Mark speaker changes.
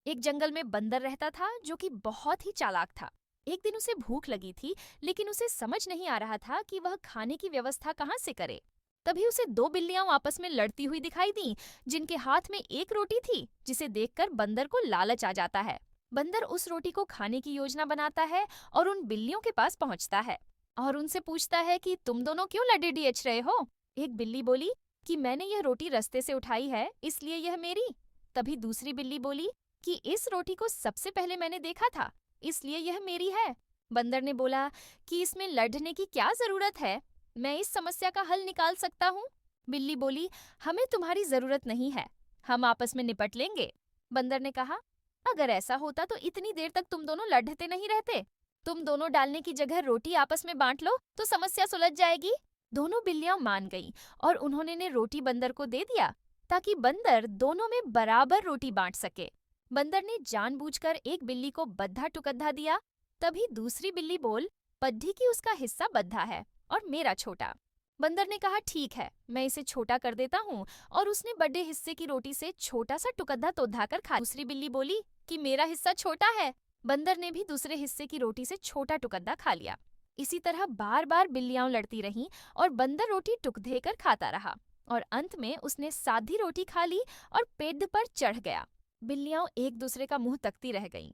Speaker 1: एक जंगल में बंदर रहता था जो कि बहुत ही चालाक था। एक दिन उसे भूख लगी थी, लेकिन उसे समझ नहीं आ रहा था कि वह खाने की व्यवस्था कहाँ से करे। तभी उसे दो बिल्लियां आपस में लड़ती हुई दिखाई दी, जिनके हाथ में एक रोटी थी, जिसे देखकर बंदर को लालच आ जाता है। बंदर उस रोटी को खाने की योजना बनाता है और उन बिल्लियों के पास पहुंचता है और उनसे पूछता है कि तुम दोनों क्यों लड़ेडियच रहे हो। एक बिल्ली बोली कि मैंने यह रोटी रास्ते से उठाई है, इसलिए यह मेरी। तभी दूसरी बिल्ली बोली कि इस रोटी को सबसे पहले मैंने देखा था, इसलिए यह मेरी है। बंदर ने बोला कि इसमें लड़ने की क्या जरूरत है, मैं इस समस्या का हल निकाल सकता हूँ। बिल्ली बोली हमें तुम्हारी जरूरत नहीं है, हम आपस में निपट लेंगे। बंदर ने कहा अगर ऐसा होता तो इतनी देर तक तुम दोनों लड़ते नहीं रहते। तुम दोनों डालने की जगह रोटी आपस में बांट लो तो समस्या सुलझ जाएगी। दोनों बिल्लियां मान गईं और उन्होंने ने रोटी बंदर को दे दिया ताकि बंदर दोनों में बराबर रोटी बांट सके। बंदर ने जानबूझकर एक बिल्ली को बद्धा टुकद्धा दिया। तभी दूसरी बिल्ली बोल पड्ढी की उसका हिस्सा बद्धा है और मेरा छोटा। बंदर ने कहा ठीक है, मैं इसे छोटा कर देता हूँ, और उसने बड़े हिस्से की रोटी से छोटा सा टुकद्धा तोद्धा कर खा। दूसरी बिल्ली बोली कि मेरा हिस्सा छोटा है। बंदर ने भी दूसरे हिस्से की रोटी से छोटा टुकद्धा खा लिया। इसी तरह बार बार बिल्लियां लड़ती रहीं और बंदर रोटी टुक देकर खाता रहा और अंत में उसने साधी रोटी खा ली और पेड़ पर चढ़ गया। बिल्लियां एक दूसरे का मुंह तकती रह गईं।